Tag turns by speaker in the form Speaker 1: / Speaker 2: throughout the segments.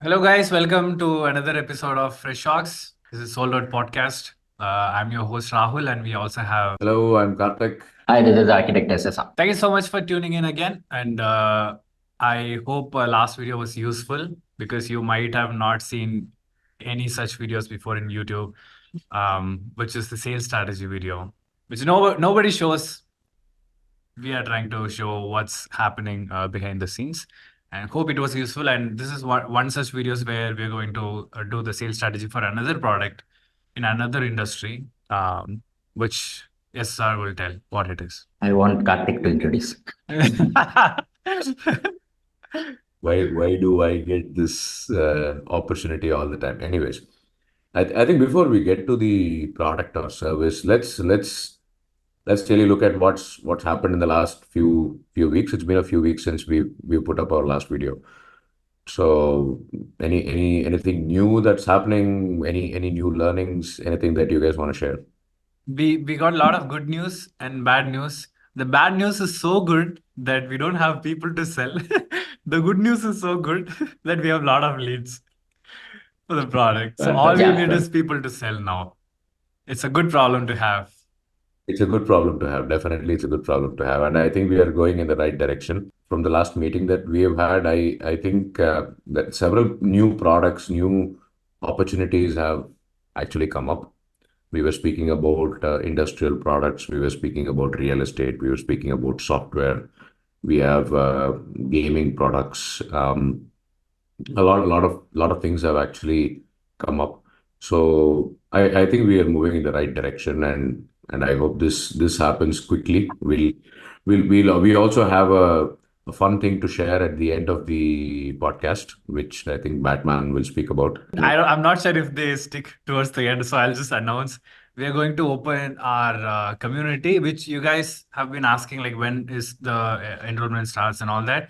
Speaker 1: Hello, guys. Welcome to another episode of Fresh Shocks. This is Soul Road Podcast. I'm your host Rahul, and we also have.
Speaker 2: Hello, I'm Karthik.
Speaker 3: Hi, this is Architect SSR.
Speaker 1: Thank you so much for tuning in again, and I hope last video was useful because you might have not seen any such videos before in YouTube, which is the sales strategy video, which nobody shows. We are trying to show what's happening behind the scenes, and hope it was useful. And this is one such videos where we're going to do the sales strategy for another product in another industry, which SR will tell what it is.
Speaker 3: I want Karthik to introduce.
Speaker 2: Why do I get this opportunity all the time? Anyways, I think before we get to the product or service, let's really look at what's happened in the last few weeks. It's been a few weeks since we put up our last video. So anything new that's happening? Any new learnings? Anything that you guys want to share?
Speaker 1: We got a lot of good news and bad news. The bad news is so good that we don't have people to sell. The good news is so good that we have a lot of leads for the product. So all we need is people to sell now. It's a good problem to have.
Speaker 2: It's a good problem to have. Definitely, it's a good problem to have. And I think we are going in the right direction. From the last meeting that we have had, I think that several new products, new opportunities have actually come up. We were speaking about industrial products. We were speaking about real estate. We were speaking about software. We have gaming products. A lot of things have actually come up. So I think we are moving in the right direction, and I hope this happens quickly. We also have a fun thing to share at the end of the podcast, which I think Batman will speak about.
Speaker 1: I'm not sure if they stick towards the end, so I'll just announce we are going to open our community, which you guys have been asking, like when is the enrollment starts and all that.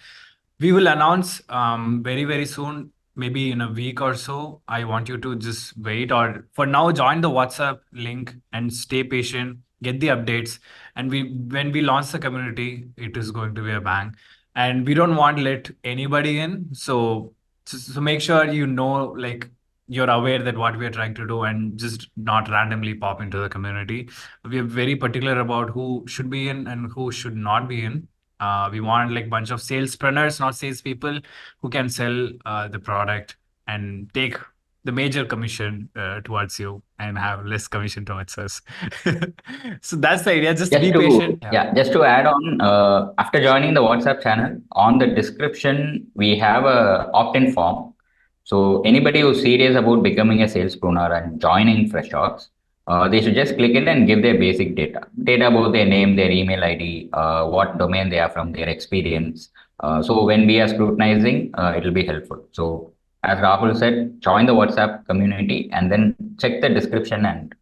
Speaker 1: We will announce very, very soon, maybe in a week or so. I want you to just wait, or for now, join the WhatsApp link and stay patient, get the updates. And when we launch the community, it is going to be a bang. And we don't want to let anybody in. So make sure like you're aware that what we are trying to do and just not randomly pop into the community. We are very particular about who should be in and who should not be in. We want like bunch of salespreneurs, not salespeople, who can sell the product and take the major commission towards you and have less commission towards us. So that's the idea. Just be patient.
Speaker 3: Just to add on, after joining the WhatsApp channel, on the description, we have a opt-in form. So anybody who's serious about becoming a salespreneur and joining FreshOps, they should just click it and give their basic data about their name, their email ID, what domain they are from, their experience. So when we are scrutinizing, it will be helpful. So as Rahul said, join the WhatsApp community and then check the description and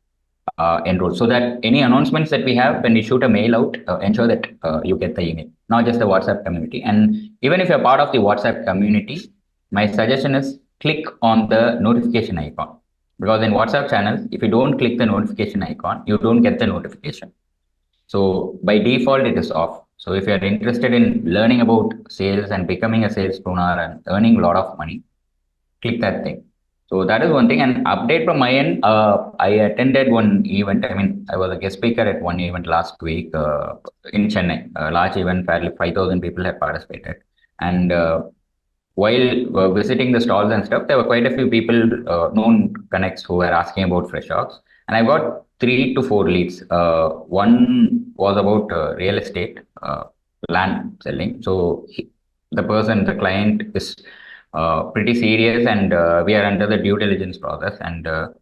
Speaker 3: enroll, so that any announcements that we have, when we shoot a mail out, ensure that you get the email, not just the WhatsApp community. And even if you're part of the WhatsApp community, my suggestion is click on the notification icon. Because in WhatsApp channels, if you don't click the notification icon, you don't get the notification. So by default, it is off. So if you're interested in learning about sales and becoming a salespreneur and earning a lot of money, click that thing. So that is one thing. And update from my end, I attended one event. I mean, I was a guest speaker at one event last week in Chennai. A large event, fairly 5,000 people had participated. And while visiting the stalls and stuff, there were quite a few people, known connects, who were asking about FreshOps. And I got 3 to 4 leads. One was about real estate, land selling. So the client is pretty serious, and we are under the due diligence process, and the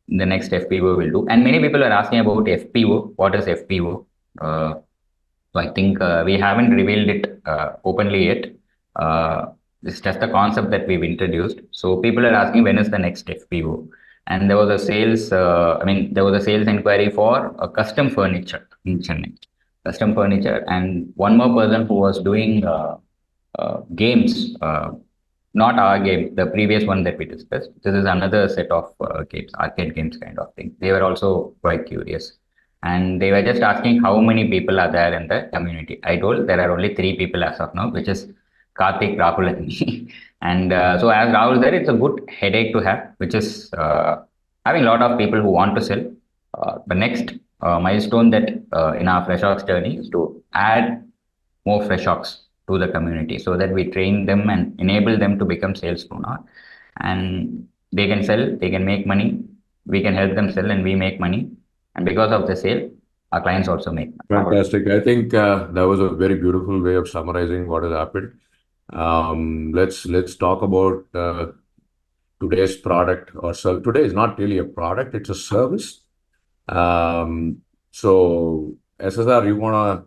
Speaker 3: next FPO will do. And many people are asking about FPO. What is FPO? So I think we haven't revealed it openly yet. It's just a concept that we've introduced. So people are asking when is the next FPO. And there was a sales, inquiry for a custom furniture in Chennai. Custom furniture, and one more person who was doing games. Not our game, the previous one that we discussed. This is another set of games, arcade games kind of thing. They were also quite curious. And they were just asking how many people are there in the community. I told there are only 3 people as of now, which is Karthik, Rahul, and me. And so as Rahul said, it's a good headache to have, which is having a lot of people who want to sell. The next milestone that in our FreshOps journey is to add more FreshOps to the community so that we train them and enable them to become salespreneur, and they can sell, they can make money, we can help them sell, and we make money. And because of the sale, our clients also make money.
Speaker 2: Fantastic. I think that was a very beautiful way of summarizing what has happened. Let's talk about today's product or service. Today is not really a product; it's a service. So SSR, you wanna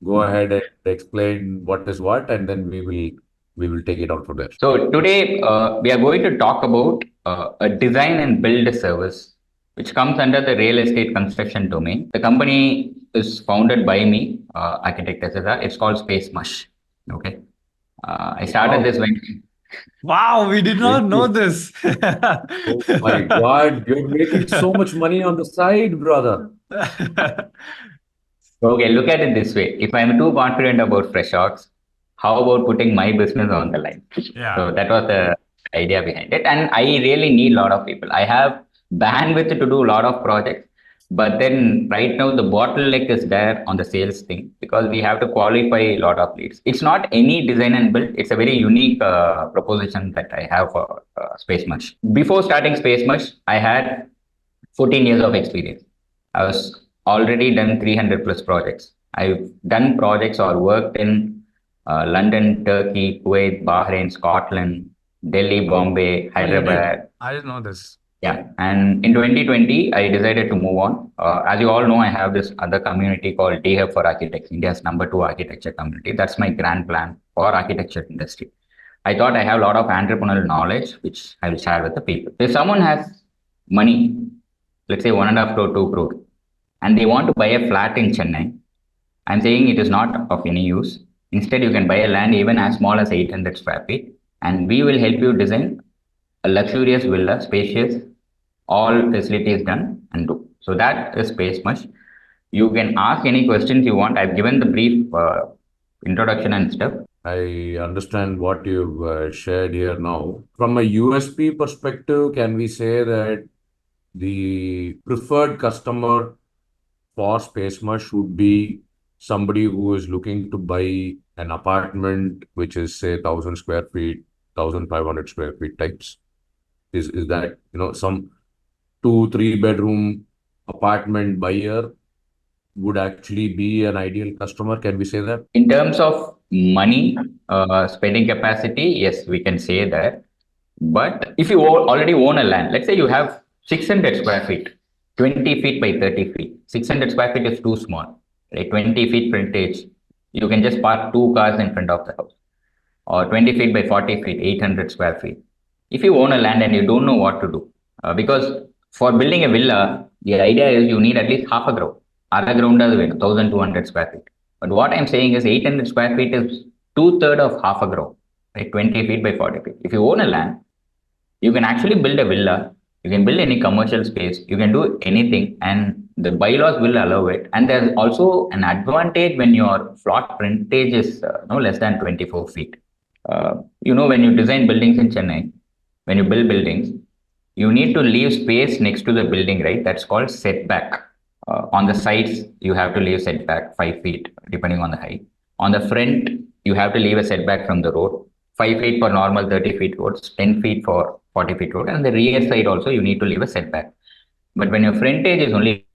Speaker 2: go ahead and explain what is what, and then we will take it on from there.
Speaker 3: So today we are going to talk about a design and build service which comes under the real estate construction domain. The company is founded by me, architect SSR. It's called Space Mush. Okay. I started this when.
Speaker 1: Wow, we did not know this.
Speaker 2: Oh my God, you're making so much money on the side, brother.
Speaker 3: Okay, look at it this way. If I'm too confident about FreshOps, how about putting my business on the line?
Speaker 1: Yeah.
Speaker 3: So that was the idea behind it. And I really need a lot of people. I have bandwidth to do a lot of projects. But then right now the bottleneck is there on the sales thing because we have to qualify a lot of leads. It's not any design and build. It's a very unique proposition that I have for Space Mush. Before starting Space Mush, I had 14 years of experience. I was already done 300 plus projects. I've done projects or worked in London, Turkey, Kuwait, Bahrain, Scotland, Delhi, Bombay, Hyderabad.
Speaker 1: I didn't know this.
Speaker 3: Yeah, and in 2020, I decided to move on. As you all know, I have this other community called D-Hub for Architects, India's #2 architecture community. That's my grand plan for architecture industry. I thought I have a lot of entrepreneurial knowledge, which I will share with the people. If someone has money, let's say 1.5 crore, 2 crore, and they want to buy a flat in Chennai, I'm saying it is not of any use. Instead, you can buy a land even as small as 800 square feet, and we will help you design a luxurious villa, spacious, all facilities done and do. So that is Space Mush. You can ask any questions you want. I've given the brief introduction and stuff.
Speaker 2: I understand what you've shared here now. From a USP perspective, can we say that the preferred customer for Space Mush should be somebody who is looking to buy an apartment which is say 1,000 square feet, 1,500 square feet types? Is that, some 2-3 bedroom apartment buyer would actually be an ideal customer? Can we say that?
Speaker 3: In terms of money spending capacity, yes, we can say that. But if you already own a land, let's say you have 600 square feet, 20 feet by 30 feet. 600 square feet is too small, right? 20 feet frontage, you can just park 2 cars in front of the house. Or 20 feet by 40 feet, 800 square feet. If you own a land and you don't know what to do, because for building a villa, the idea is you need at least half a ground. Other ground is 1,200 square feet. But what I'm saying is 800 square feet is 2/3 of half a ground, right? 20 feet by 40 feet. If you own a land, you can actually build a villa. You can build any commercial space. You can do anything, and the bylaws will allow it. And there's also an advantage when your plot frontage is no less than 24 feet. When you design buildings in Chennai, when you build buildings, you need to leave space next to the building, right? That's called setback. On the sides, you have to leave setback 5 feet, depending on the height. On the front, you have to leave a setback from the road, 5 feet for normal 30 feet roads, 10 feet for 40 feet road. And the rear side also, you need to leave a setback. But when your frontage is only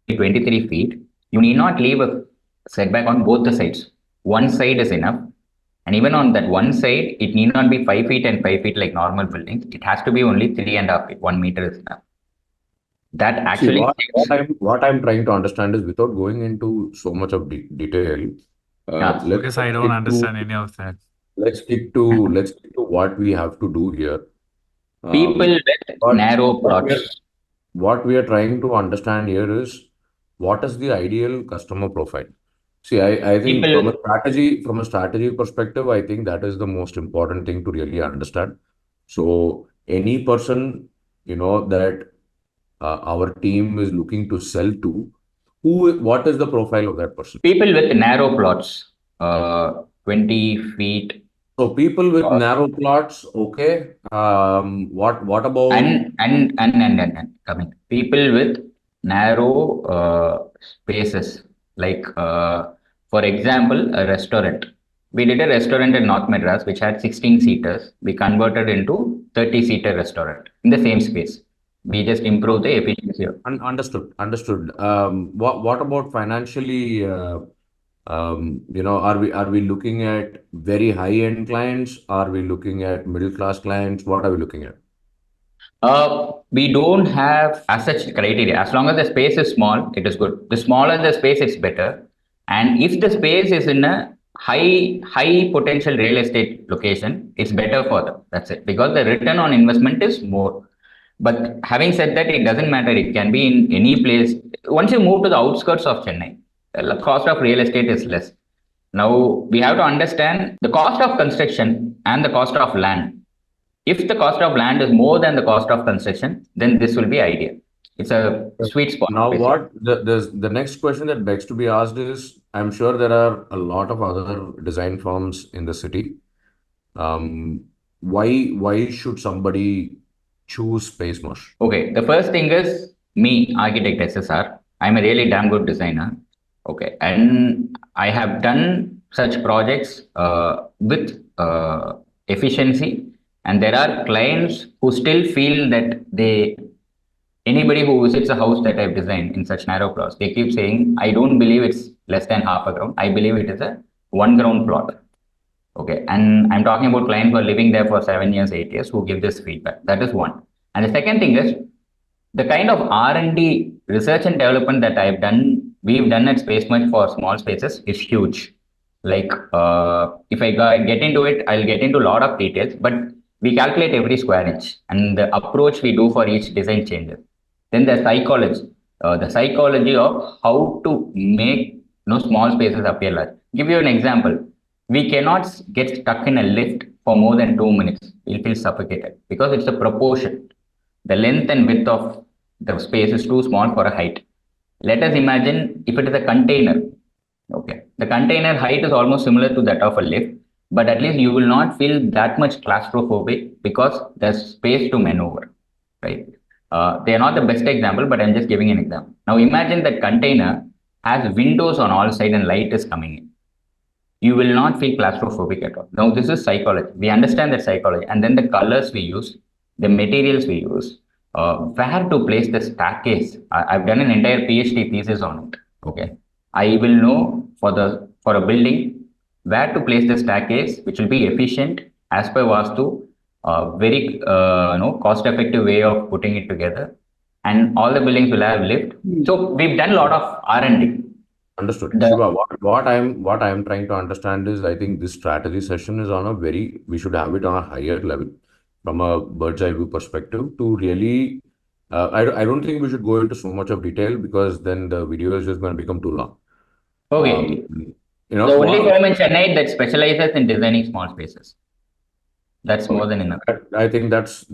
Speaker 3: 23 feet, you need not leave a setback on both the sides. One side is enough. And even on that one side, it need not be 5 feet and 5 feet like normal buildings. It has to be only 3.5 feet. 1 meter is enough. That actually.
Speaker 2: See, what I'm trying to understand is, without going into so much of detail,
Speaker 1: because I don't understand any of that.
Speaker 2: Let's stick to what we have to do here.
Speaker 3: People with narrow plots.
Speaker 2: What we are trying to understand here is, what is the ideal customer profile? See, I think from a strategy perspective, I think that is the most important thing to really understand. So any person, that our team is looking to sell to, what is the profile of that person?
Speaker 3: People with narrow plots, 20 feet.
Speaker 2: So people with
Speaker 3: Uh,
Speaker 2: narrow plots, okay. What about
Speaker 3: and coming people with narrow spaces, like for example a restaurant. We did a restaurant in North Madras which had 16 seaters. We converted into 30-seater restaurant in the same space. We just improved the efficiency of.
Speaker 2: understood? What about financially? Are we looking at very high-end clients? Are we looking at middle-class clients? What are we looking at?
Speaker 3: We don't have as such criteria. As long as the space is small, it is good. The smaller the space, it's better. And if the space is in a high potential real estate location, it's better for them. That's it. Because the return on investment is more. But having said that, it doesn't matter. It can be in any place. Once you move to the outskirts of Chennai, the cost of real estate is less. Now we have to understand the cost of construction and the cost of land. If the cost of land is more than the cost of construction, then this will be ideal. It's a sweet spot,
Speaker 2: Now,
Speaker 3: basically.
Speaker 2: the next question that begs to be asked is, I'm sure there are a lot of other design firms in the city. Why should somebody choose Space Mush?
Speaker 3: Okay, the first thing is me, architect SSR. I'm a really damn good designer. Okay, and I have done such projects with efficiency, and there are clients who still feel that anybody who visits a house that I've designed in such narrow plots, they keep saying, I don't believe it's less than half a ground. I believe it is a 1 ground plot. Okay. And I'm talking about clients who are living there for 7 years, 8 years who give this feedback. That is one. And the second thing is the kind of R&D research and development that we've done at SpaceMuch for small spaces is huge. Like if I get into it, I'll get into a lot of details, but we calculate every square inch and the approach we do for each design changes. Then the psychology of how to make small spaces appear large. Give you an example. We cannot get stuck in a lift for more than 2 minutes. We'll feel suffocated because it's a proportion. The length and width of the space is too small for a height. Let us imagine if it is a container. Okay. The container height is almost similar to that of a lift, but at least you will not feel that much claustrophobic because there's space to maneuver, right? They are not the best example, but I'm just giving an example. Now imagine that container has windows on all sides and light is coming in. You will not feel claustrophobic at all. Now this is psychology. We understand that psychology, and then the colors we use, the materials we use, where to place the staircase. I've done an entire PhD thesis on it. Okay, I will know for a building where to place the staircase, which will be efficient as per Vastu, very cost effective way of putting it together, and all the buildings will have lift. So we've done a lot of R&D.
Speaker 2: Understood.
Speaker 3: The
Speaker 2: Shiva, what I'm trying to understand is, I think this strategy session is we should have it on a higher level from a bird's eye view perspective to really, I don't think we should go into so much of detail because then the video is just going to become too long.
Speaker 3: okay,
Speaker 2: You
Speaker 3: the
Speaker 2: know,
Speaker 3: only
Speaker 2: what,
Speaker 3: firm in Chennai that specializes in designing small spaces. That's more
Speaker 2: okay,
Speaker 3: than enough.
Speaker 2: I think that's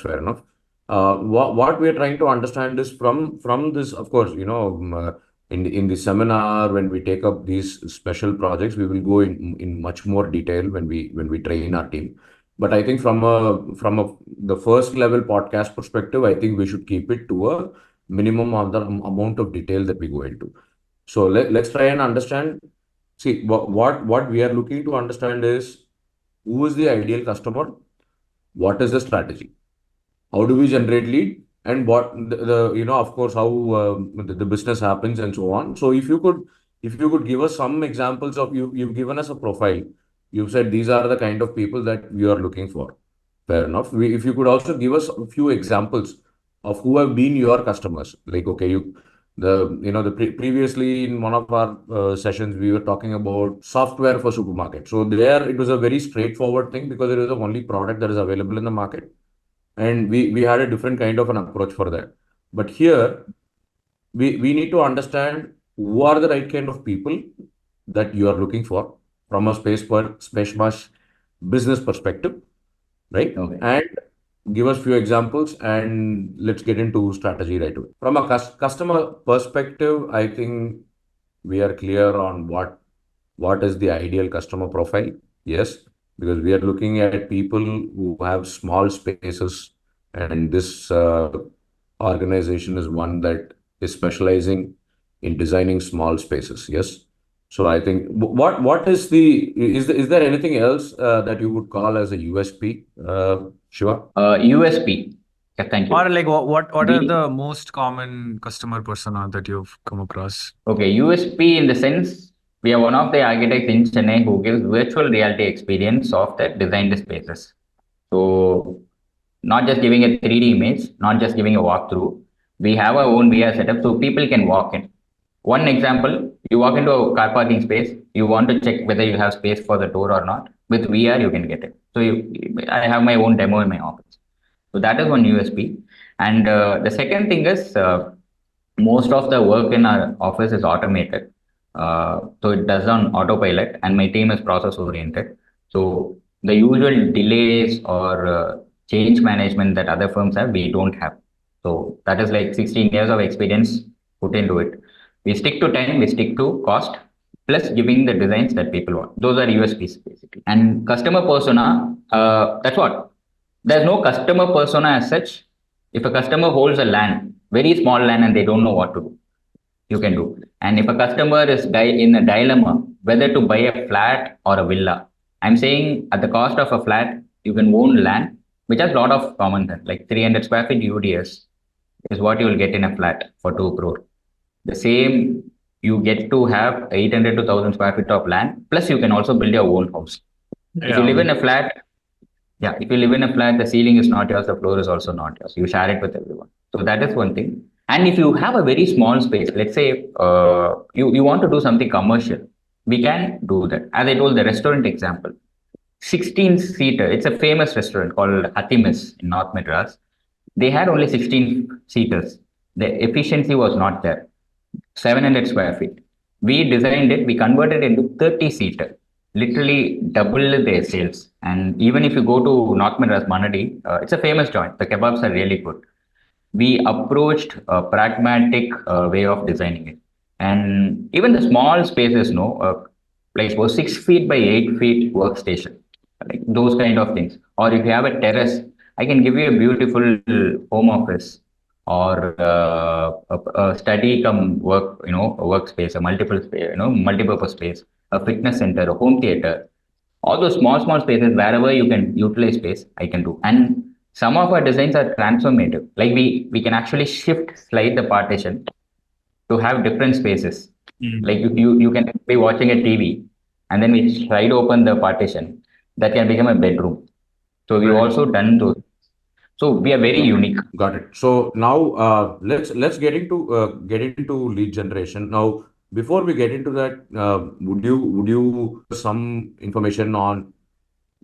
Speaker 2: fair enough. What we are trying to understand is from this, of course, in the seminar when we take up these special projects, we will go in much more detail when we train our team. But I think from the first level podcast perspective, I think we should keep it to a minimum of the amount of detail that we go into. So let's try and understand. See, what we are looking to understand is who is the ideal customer, what is the strategy, how do we generate lead, and what of course how the business happens and so on. So if you could give us some examples of you've given us a profile, you've said these are the kind of people that we are looking for. Fair enough. If you could also give us a few examples of who have been your customers, like okay, previously in one of our sessions we were talking about software for supermarket. So there it was a very straightforward thing because it was the only product that is available in the market, and we had a different kind of an approach for that. But here we need to understand who are the right kind of people that you are looking for from a space much business perspective, right?
Speaker 3: Okay.
Speaker 2: And give us few examples and let's get into strategy right away. From a customer perspective, I think we are clear on what is the ideal customer profile. Yes, because we are looking at people who have small spaces, and this organization is one that is specializing in designing small spaces. Yes. So I think what is is there anything else that you would call as a USP, Shiva?
Speaker 3: USP. Yeah, thank you.
Speaker 1: Or like what are
Speaker 3: We,
Speaker 1: the most common customer persona that you've come across?
Speaker 3: okay, USP in the sense we are one of the architects in Chennai who gives virtual reality experience of the designed spaces. So not just giving a 3D image, not just giving a walkthrough. We have our own VR setup so people can walk in. One example, you walk into a car parking space, you want to check whether you have space for the door or not. With VR, you can get it. So I have my own demo in my office. So that is one USP. And the second thing is most of the work in our office is automated. So it does on autopilot, and my team is process oriented. So the usual delays or change management that other firms have, we don't have. So that is like 16 years of experience put into it. We stick to time, we stick to cost, plus giving the designs that people want. Those are USPs basically. And customer persona, that's what. There's no customer persona as such. If a customer holds a land, very small land, and they don't know what to do, you can do. And if a customer is in a dilemma whether to buy a flat or a villa, I'm saying at the cost of a flat, you can own land, which has a lot of common sense, like 300 square feet UDS is what you will get in a flat for 2 crore. The same, you get to have 800 to 1000 square feet of land, plus you can also build your own house. If you live in a flat, yeah, if you live in a flat, the ceiling is not yours, the floor is also not yours. You share it with everyone. So that is one thing. And if you have a very small space, let's say you want to do something commercial, we can do that. As I told the restaurant example, 16-seater, it's a famous restaurant called Hatimis in North Madras. They had only 16 seaters. The efficiency was not there. 700 square feet. We designed it, we converted it into 30-seater, literally double their sales. And even if you go to North Madras Manadi, it's a famous joint. The kebabs are really good. We approached a pragmatic way of designing it. And even the small spaces, no, like for 6 feet by 8 feet workstation, like those kind of things. Or if you have a terrace, I can give you a beautiful home office or a study come work, a workspace, a multiple space, multi-purpose space, a fitness center, a home theater. All those small spaces, wherever you can utilize space, I can do. And some of our designs are transformative. Like we can actually slide the partition to have different spaces. Like you can be watching a TV and then we slide open the partition that can become a bedroom. So we've also done those. So we are very unique.
Speaker 2: Got it. So now let's get into lead generation. Now, before we get into that, would you some information on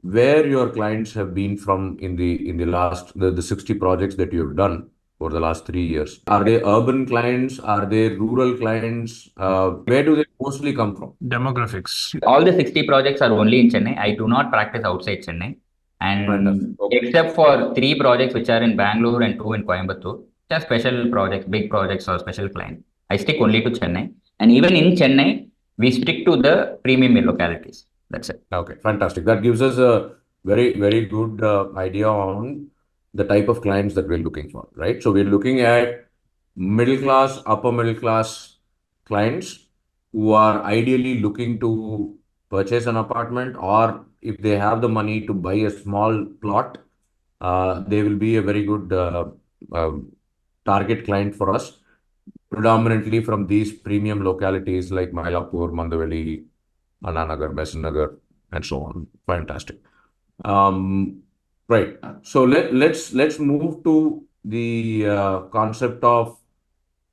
Speaker 2: where your clients have been from in the last the 60 projects that you have done for the last 3 years? Are they urban clients? Are they rural clients? Where do they mostly come from?
Speaker 1: Demographics.
Speaker 3: All the 60 projects are only in Chennai. I do not practice outside Chennai. And except for 3 projects which are in Bangalore and 2 in Coimbatore, just special projects, big projects or special clients, I stick only to Chennai. And even in Chennai, we stick to the premium localities. That's it.
Speaker 2: Okay, fantastic. That gives us a very, very good idea on the type of clients that we're looking for, right? So we're looking at middle class, upper middle class clients who are ideally looking to purchase an apartment, or if they have the money to buy a small plot, they will be a very good target client for us, predominantly from these premium localities like Mylapore, Mandaveli, Ananagar, Besanagar, and so on. Fantastic. Right. So let's move to the concept of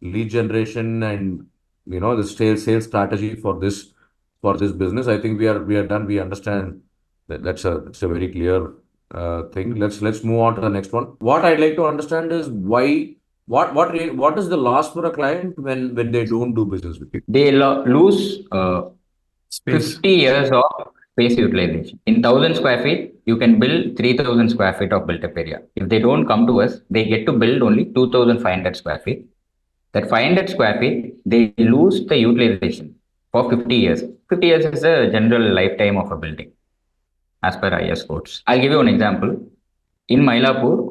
Speaker 2: lead generation and the sales strategy for this business. I think we are done. We understand that that's a very clear thing. Let's move on to the next one. What I'd like to understand is what is the loss for a client when they don't do business with you?
Speaker 3: They lose
Speaker 1: Space.
Speaker 3: 50 years of space utilization. In 1000 square feet, you can build 3000 square feet of built up area. If they don't come to us, they get to build only 2500 square feet. That 500 square feet, they lose the utilization for 50 years. 50 years is a general lifetime of a building. as per IS codes. I'll give you an example. In Mylapore,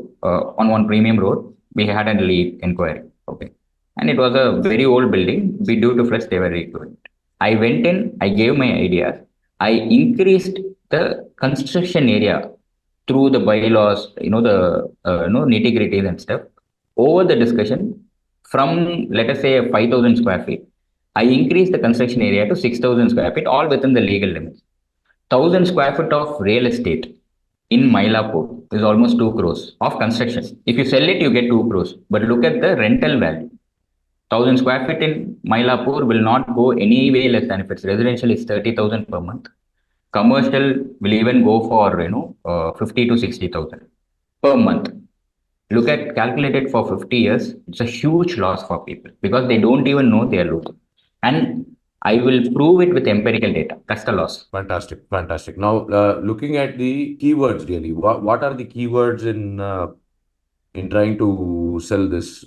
Speaker 3: on one premium road, we had a lead inquiry. Okay. And it was a very old building. We due to floods, they were redoing it. I went in, I gave my ideas. I increased the construction area through the bylaws, the nitty gritties and stuff. Over the discussion, from let us say 5,000 square feet, I increased the construction area to 6,000 square feet, all within the legal limits. 1,000 square foot of real estate in Mylapore is almost 2 crores of construction. If you sell it, you get 2 crores. But look at the rental value. 1,000 square feet in Mylapore will not go any way less than if it's residential is 30,000 per month. Commercial will even go for 50 to 60,000 per month. Look at calculated for 50 years. It's a huge loss for people because they don't even know they are losing. And I will prove it with empirical data. That's the loss.
Speaker 2: Fantastic, fantastic. Now, looking at the keywords, really, what are the keywords in trying to sell this?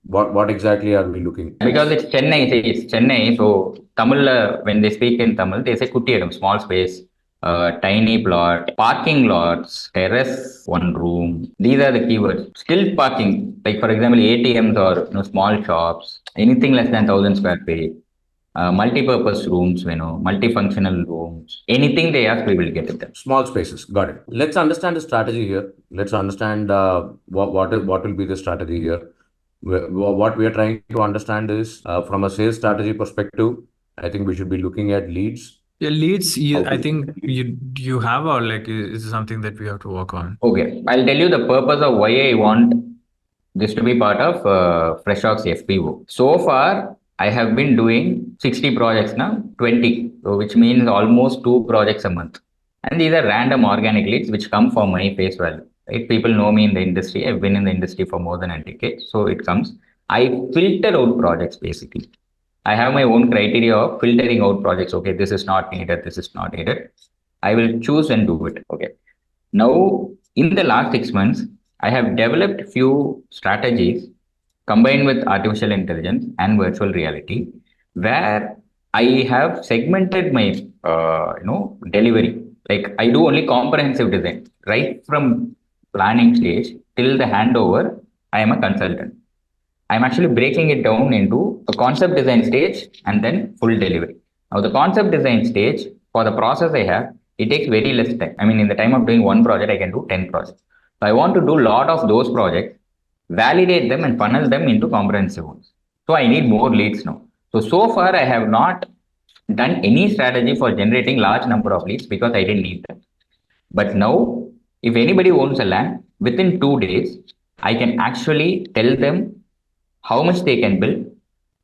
Speaker 2: What exactly are we looking?
Speaker 3: Because it's Chennai. So Tamil, when they speak in Tamil, they say kuttiyadam, small space, tiny plot, parking lots, terrace, one room. These are the keywords. Still parking, like for example, ATMs or small shops, anything less than 1,000 square feet. Multi-purpose rooms, multifunctional rooms. Anything they ask, we will get it.
Speaker 2: Small spaces. Got it. Let's understand the strategy here. Let's understand what will be the strategy here. What we are trying to understand is from a sales strategy perspective, I think we should be looking at leads.
Speaker 1: Yeah, leads. I think you have, or like is something that we have to work on.
Speaker 3: Okay, I'll tell you the purpose of why I want this to be part of Freshworks FPO. So far, I have been doing 60 projects now, 20, which means almost 2 projects a month. And these are random organic leads which come for my face value. Right? People know me in the industry. I've been in the industry for more than a decade. So it comes. I filter out projects basically. I have my own criteria of filtering out projects. Okay, this is not needed. This is not needed. I will choose and do it. Okay. Now, in the last 6 months, I have developed few strategies combined with artificial intelligence and virtual reality, where I have segmented my delivery. Like I do only comprehensive design, right from planning stage till the handover. I am a consultant. I'm actually breaking it down into a concept design stage and then full delivery. Now the concept design stage, for the process I have, it takes very less time. I mean, in the time of doing one project, I can do 10 projects. So I want to do a lot of those projects, validate them and funnel them into comprehensive ones. So I need more leads now. So far I have not done any strategy for generating large number of leads because I didn't need them. But now, if anybody owns a land, within 2 days, I can actually tell them how much they can build,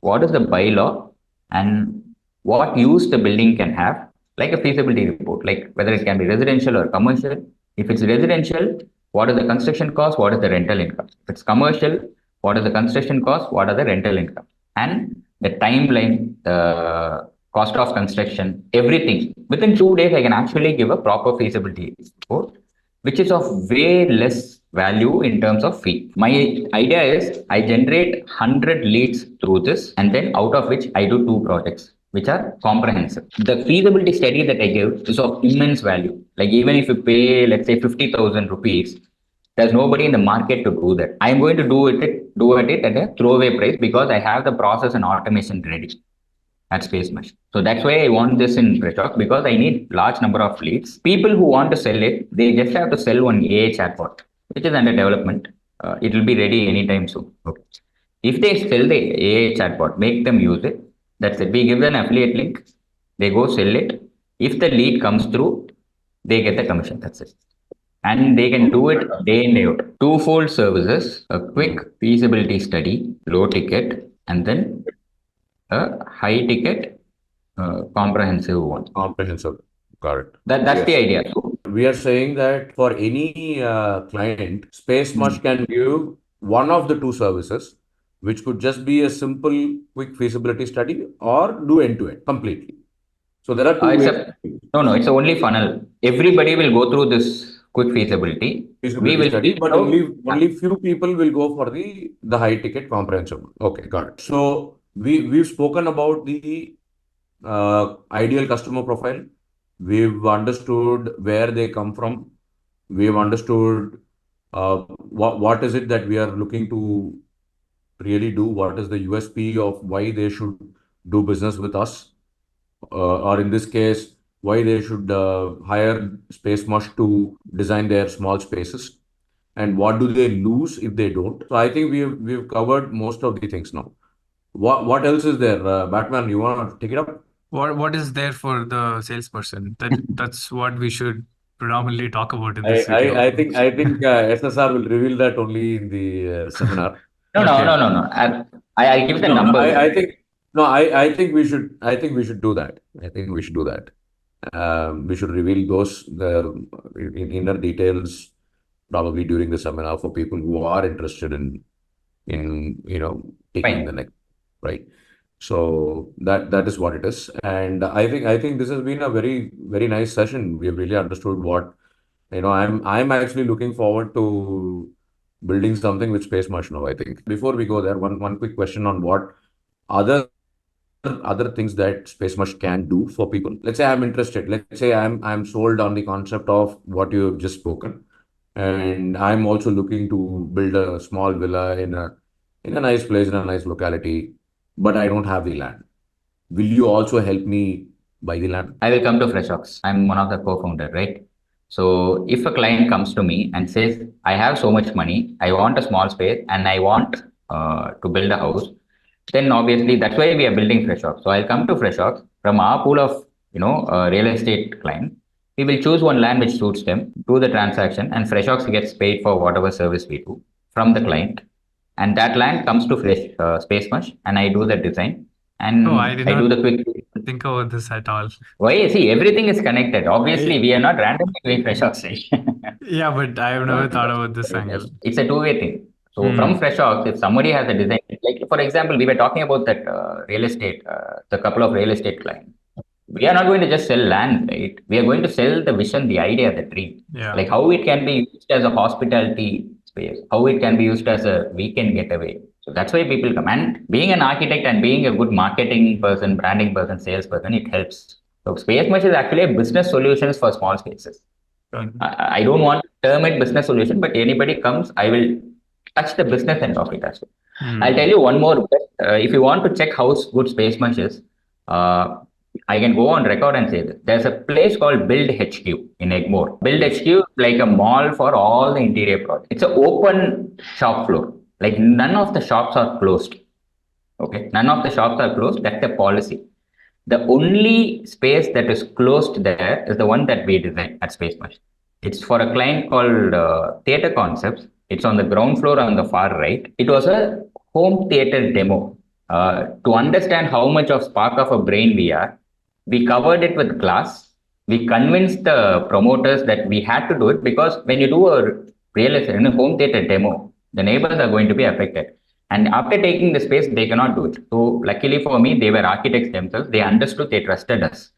Speaker 3: what is the bylaw, and what use the building can have, like a feasibility report, like whether it can be residential or commercial. If it's residential, what is the construction cost, what is the rental income? If it's commercial, what is the construction cost, what are the rental income? And the timeline, the cost of construction, everything. Within 2 days, I can actually give a proper feasibility report, which is of way less value in terms of fee. My idea is I generate 100 leads through this, and then out of which I do 2 projects, which are comprehensive. The feasibility study that I give is of immense value. Like even if you pay, let's say 50,000 rupees, there's nobody in the market to do that. I'm going to do it at a throwaway price because I have the process and automation ready at Space Mesh. So that's why I want this in Freshworks, because I need large number of leads. People who want to sell it, they just have to sell one AI chatbot, which is under development. It will be ready anytime soon. Okay. If they sell the AI chatbot, make them use it. That's it. We give them an affiliate link. They go sell it. If the lead comes through, they get the commission. That's it. And they can do it day in, day out. 2-fold services, a quick feasibility study, low ticket, and then a high ticket, comprehensive one.
Speaker 2: Comprehensive. Got it.
Speaker 3: That's the idea.
Speaker 2: We are saying that for any client, Space Mesh can give one of the 2 services, which could just be a simple, quick feasibility study or do end-to-end completely. So there are 2 ways.
Speaker 3: No, it's only funnel. Everybody will go through this quick feasibility.
Speaker 2: We will study, but only few people will go for the high ticket comprehensive. Okay, got it. So we've spoken about the ideal customer profile, We've understood where they come from. We've understood what is it that we are looking to really do. What is the USP of why they should do business with us, or in this case, why they should hire Space Mush to design their small spaces, and what do they lose if they don't. So I think we've covered most of the things now. What else is there? Batman, you want to take it up?
Speaker 1: What is there for the salesperson? That's what we should predominantly talk about in
Speaker 2: I,
Speaker 1: this
Speaker 2: I,
Speaker 1: video.
Speaker 2: I think SSR will reveal that only in the seminar.
Speaker 3: No, no,
Speaker 1: Okay.
Speaker 3: no, no, no. I'll give the
Speaker 2: No,
Speaker 3: numbers.
Speaker 2: I think no, I think we should. I think we should do that. I think we should do that. We should reveal those in inner details probably during the seminar for people who are interested in taking
Speaker 3: Fine.
Speaker 2: the next, right? So that is what it is. And I think this has been a very nice session. We've really understood what I'm actually looking forward to building something with Space Mush now, I think. Before we go there, one quick question on what other other things that Space Mush can do for people. Let's say I'm interested. Let's say I'm sold on the concept of what you've just spoken, and I'm also looking to build a small villa in a nice place in a nice locality, but I don't have the land. Will you also help me buy the land?
Speaker 3: I will come to FreshOps. I'm one of the co-founder, right? So if a client comes to me and says, I have so much money, I want a small space and I want to build a house, then obviously that's why we are building FreshOps. So I'll come to FreshOps from our pool of real estate client. We will choose one land which suits them, do the transaction, and FreshOps gets paid for whatever service we do from the client. And that land comes to Space Mush, and I do the design and
Speaker 1: Oh, I did
Speaker 3: I do
Speaker 1: not
Speaker 3: the quick.
Speaker 1: think about this at all.
Speaker 3: Why? See, everything is connected. Obviously, we are not randomly doing FreshOps.
Speaker 1: Yeah, but I have never thought about this angle.
Speaker 3: It's a two-way thing. So from FreshOps, if somebody has a design, like for example, we were talking about that real estate, the couple of real estate clients. We are not going to just sell land, right? We are going to sell the vision, the idea, the dream.
Speaker 1: Yeah.
Speaker 3: Like how it can be used as a hospitality space, how it can be used as a weekend getaway. So that's why people come. And being an architect and being a good marketing person, branding person, salesperson, it helps. So Space Mesh is actually a business solutions for small spaces. I don't want to term it business solution, but anybody comes, I will touch the business end of it as well. I'll tell you one more. If you want to check how good Space Mesh is, I can go on record and say this. There's a place called Build HQ in Egmore. Build HQ is like a mall for all the interior projects. It's an open shop floor. Like none of the shops are closed. Okay, none of the shops are closed. That's the policy. The only space that is closed there is the one that we designed at Space Mesh. It's for a client called Theatre Concepts. It's on the ground floor on the far right. It was a home theater demo. To understand how much of spark of a brain we are, we covered it with glass. We convinced the promoters that we had to do it because when you do a real estate in a home theater demo, the neighbors are going to be affected. And after taking the space, they cannot do it. So luckily for me, they were architects themselves. They understood, they trusted us.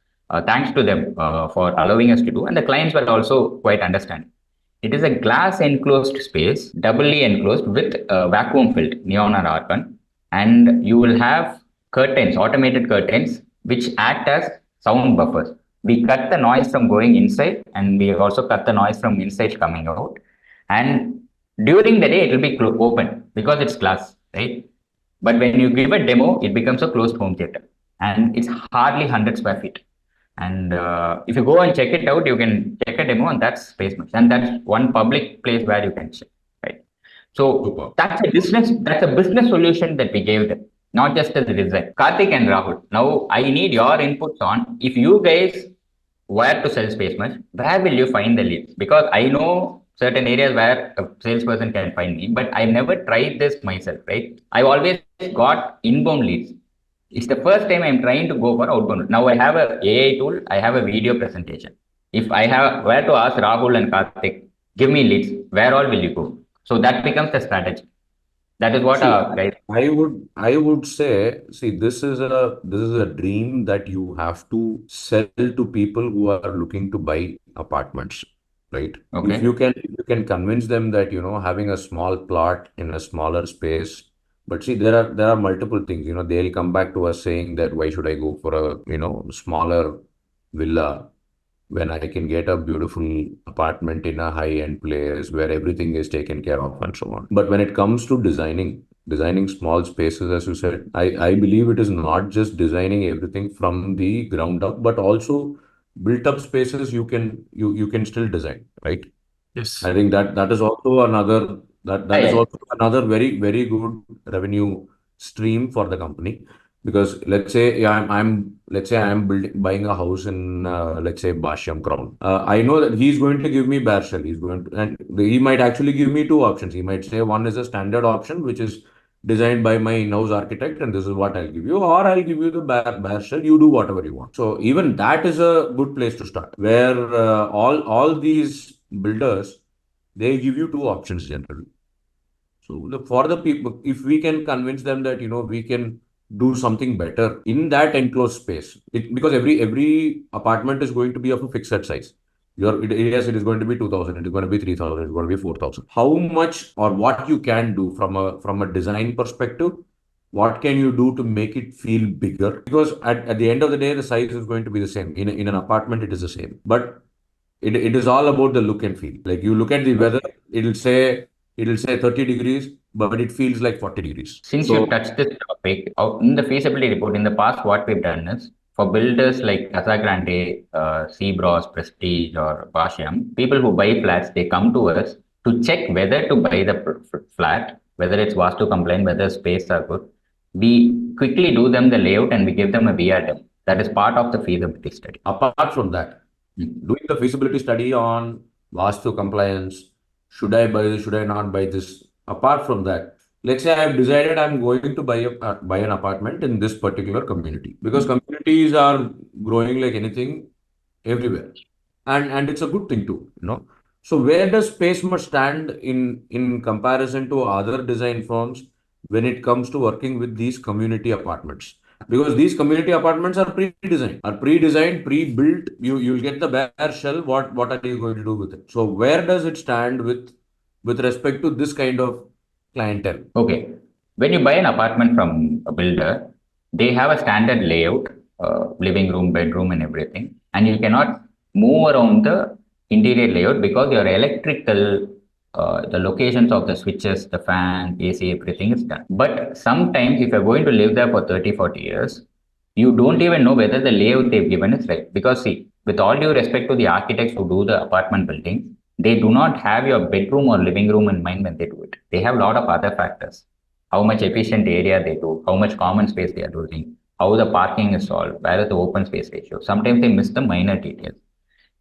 Speaker 3: Thanks to them for allowing us to do. And the clients were also quite understanding. It is a glass enclosed space, doubly enclosed with vacuum filled neon or argon. And you will have curtains, automated curtains, which act as sound buffers. We cut the noise from going inside and we also cut the noise from inside coming out. And during the day, it will be open because it's glass, right? But when you give a demo, it becomes a closed home theater and it's hardly 100 square feet. And if you go and check it out, you can check a demo and that's Space Mesh. And that's one public place where you can check, right? So that's a business solution that we gave them, not just as a design. Karthik and Rahul, now I need your inputs on if you guys were to sell Space Mesh, where will you find the leads? Because I know certain areas where a salesperson can find me, but I've never tried this myself, right? I've always got inbound leads. It's the first time I'm trying to go for outbound. Now I have a AI tool, I have a video presentation. If I were to ask Rahul and Karthik, give me leads, where all will you go? So that becomes the strategy. That is what guys.
Speaker 2: I would say, see, this is a dream that you have to sell to people who are looking to buy apartments, right?
Speaker 3: Okay.
Speaker 2: If you can convince them that having a small plot in a smaller space. But see, there are multiple things. They'll come back to us saying that why should I go for a smaller villa when I can get a beautiful apartment in a high-end place where everything is taken care of and so on. But when it comes to designing small spaces, as you said, I believe it is not just designing everything from the ground up, but also built up spaces you can still design, right?
Speaker 1: Yes.
Speaker 2: I think that is also another that is
Speaker 3: Yeah.
Speaker 2: also another very good revenue stream for the company. Because let's say, yeah, let's say I'm buying a house in let's say Bashyam Crown. I know that he's going to give me bare shell. He's going to, and he might actually give me two options. He might say one is a standard option, which is designed by my in-house architect, and this is what I'll give you, or I'll give you the bare shell. You do whatever you want. So even that is a good place to start, where all these builders, they give you two options generally. So for the people, if we can convince them that we can do something better in that enclosed space, because every apartment is going to be of a fixed size. Yes, it is going to be 2,000, it is going to be 3,000, it is going to be 4,000. How much or what you can do from a design perspective, what can you do to make it feel bigger? Because at the end of the day, the size is going to be the same. In an apartment, it is the same. But it is all about the look and feel. Like you look at the weather, it'll say 30 degrees, but it feels like 40 degrees.
Speaker 3: Since you
Speaker 2: So
Speaker 3: touched this topic, in the feasibility report in the past, what we've done is for builders like Casagrande, Seabros, Prestige, or Basham, people who buy flats, they come to us to check whether to buy the flat, whether it's Vastu compliant, whether space are good. We quickly do them the layout and we give them a VR demo. That is part of the feasibility study.
Speaker 2: apart from that, doing the feasibility study on Vastu compliance, should I buy this, should I not buy this? Apart from that, let's say I've decided I'm going to buy an apartment in this particular community, because communities are growing like anything everywhere, and it's a good thing too. So where does space must stand in comparison to other design firms when it comes to working with these community apartments? Because these community apartments are pre-designed, pre-built. You'll get the bare shell. What are you going to do with it? So where does it stand with respect to this kind of clientele?
Speaker 3: Okay. When you buy an apartment from a builder, they have a standard layout, living room, bedroom, and everything. And you cannot move around the interior layout because your electrical, the locations of the switches, the fan, AC, everything is done. But sometimes, if you're going to live there for 30, 40 years, you don't even know whether the layout they've given is right. Because, see, with all due respect to the architects who do the apartment buildings, they do not have your bedroom or living room in mind when they do it. They have a lot of other factors. How much efficient area they do, how much common space they are doing, how the parking is solved, where is the open space ratio. Sometimes they miss the minor details.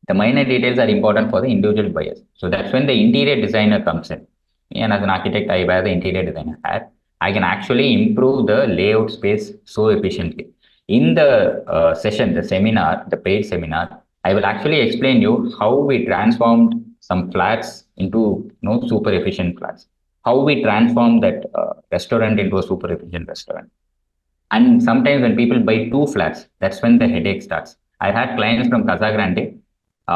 Speaker 3: The minor details are important for the individual buyers. So that's when the interior designer comes in. And as an architect, I wear the interior designer hat. I can actually improve the layout space so efficiently. In the session, the seminar, the paid seminar, I will actually explain you how we transformed some flats into super efficient flats. How we transform that restaurant into a super efficient restaurant. And sometimes when people buy two flats, that's when the headache starts. I've had clients from Casagrande.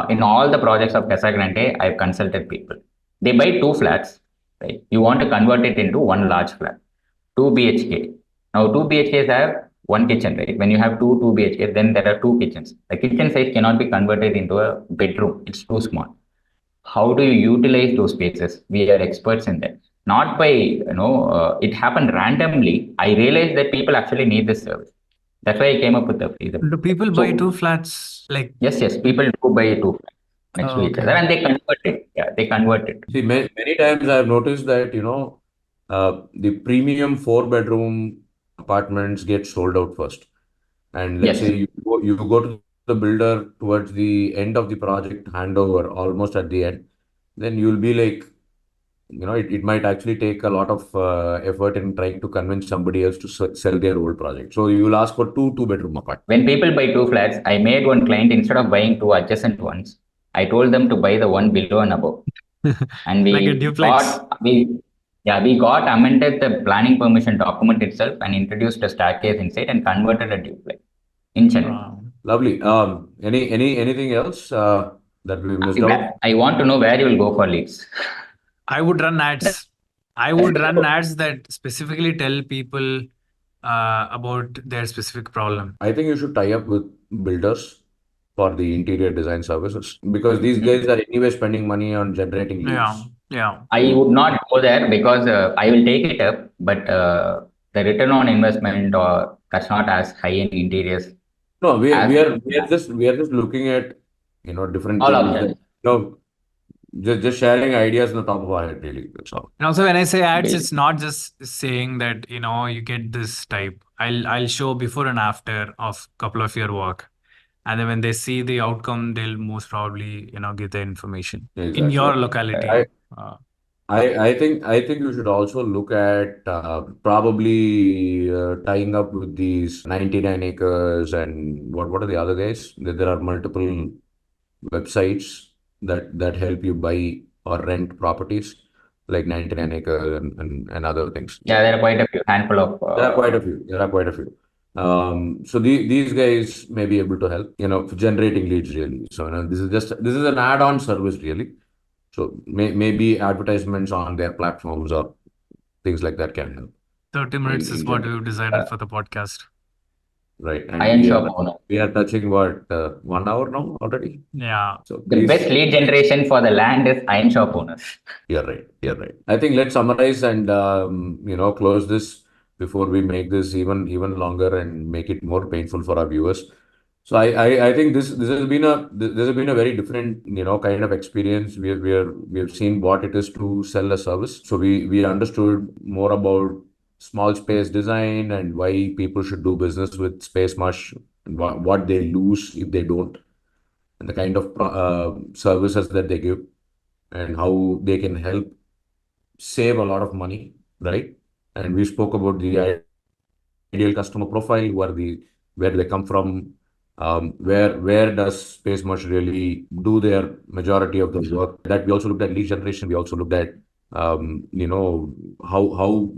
Speaker 3: In all the projects of Casagrande, I've consulted people. They buy two flats, right? You want to convert it into one large flat, 2 BHK. Now, 2 BHKs have one kitchen, right? When you have two 2 BHKs, then there are two kitchens. The kitchen size cannot be converted into a bedroom. It's too small. How do you utilize those spaces? We are experts in that. Not by, it happened randomly. I realized that people actually need this service. That's why I came up with the free.
Speaker 1: Do people buy two flats? Like,
Speaker 3: Yes, people do buy two flats next to each
Speaker 1: okay.
Speaker 3: other and they convert it. Yeah, they convert it.
Speaker 2: See, many times I've noticed that, the premium 4-bedroom apartments get sold out first. And let's
Speaker 3: Yes.
Speaker 2: say you go to the builder towards the end of the project handover, almost at the end, then you'll be like, it might actually take a lot of effort in trying to convince somebody else to sell their old project. So you will ask for two-bedroom apartment.
Speaker 3: When people buy two flats, I made one client, instead of buying two adjacent ones, I told them to buy the one below and above. And
Speaker 1: like a duplex.
Speaker 3: we got amended the planning permission document itself and introduced a staircase inside and converted a duplex in Chennai.
Speaker 1: Wow.
Speaker 2: Lovely. Anything else that we missed out?
Speaker 3: I want to know where you will go for leads.
Speaker 1: I would run ads. I would run ads that specifically tell people about their specific problem.
Speaker 2: I think you should tie up with builders for the interior design services because these guys are anyway spending money on generating leads.
Speaker 1: Yeah.
Speaker 3: I would not go there because I will take it up, but the return on investment or that's not as high in interiors
Speaker 2: No,
Speaker 3: as
Speaker 2: we are just looking at different
Speaker 3: all
Speaker 2: things that
Speaker 3: options.
Speaker 2: just sharing ideas on the top of our head really. That's all.
Speaker 1: And also when I say ads,
Speaker 3: Basically.
Speaker 1: it's not just saying that, you get this type. I'll show before and after of couple of your work. And then when they see the outcome, they'll most probably, get the information in
Speaker 2: Exactly.
Speaker 1: your
Speaker 2: I
Speaker 1: locality.
Speaker 2: I think you should also look at probably tying up with these 99 acres and what are the other guys? There are multiple websites that help you buy or rent properties like 99 acres and other things.
Speaker 3: Yeah, there are quite a few handful of.
Speaker 2: There are quite a few. There are quite a few. So these guys may be able to help, for generating leads really. So this is an add-on service really. So maybe advertisements on their platforms or things like that can help
Speaker 1: 30 minutes is
Speaker 2: in
Speaker 1: what
Speaker 2: general.
Speaker 1: we've decided for the podcast.
Speaker 2: Right. And
Speaker 3: Iron shop owner.
Speaker 2: we are touching what 1 hour now already.
Speaker 1: Yeah.
Speaker 2: So
Speaker 3: The best lead generation for the land is iron shop owners.
Speaker 2: You're right. You're right. I think let's summarize and close this before we make this even longer and make it more painful for our viewers. So I think this has been a very different kind of experience. We have seen what it is to sell a service. So we understood more about small space design and why people should do business with Space Mush and what they lose if they don't, and the kind of services that they give and how they can help save a lot of money, right? And we spoke about the ideal customer profile, where they come from, where does Space Mush really do their majority of the work. That we also looked at lead generation. We also looked at how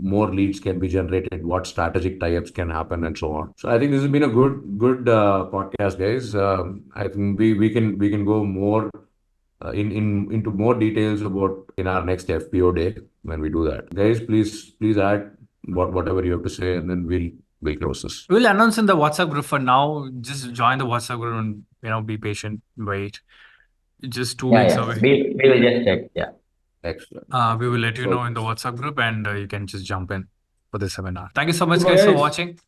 Speaker 2: more leads can be generated, what strategic tie-ups can happen, and so on. So I think this has been a good podcast, guys. I think we can go more into more details about in our next FPO day when we do that. Guys, please add whatever you have to say, and then we'll close this.
Speaker 1: We'll announce in the WhatsApp group for now. Just join the WhatsApp group and be patient. Wait. Just 2 weeks away.
Speaker 3: We will just check. Yeah.
Speaker 2: Excellent.
Speaker 1: We will let you know in the WhatsApp group, and you can just jump in for the seminar. Thank you so much,
Speaker 2: Goodbye,
Speaker 1: guys, for
Speaker 2: guys.
Speaker 1: watching.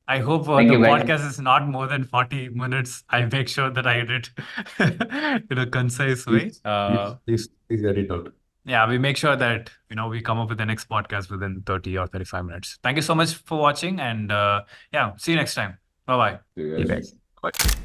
Speaker 1: I hope the
Speaker 3: Thank you, guys.
Speaker 1: podcast is not more than 40 minutes. I make sure that I edit in a concise way.
Speaker 2: Please get it out.
Speaker 1: Yeah, we make sure that we come up with the next podcast within 30 or 35 minutes. Thank you so much for watching, and see you next time. Bye bye.
Speaker 2: See you
Speaker 3: You
Speaker 2: guys.
Speaker 3: guys.
Speaker 1: Bye.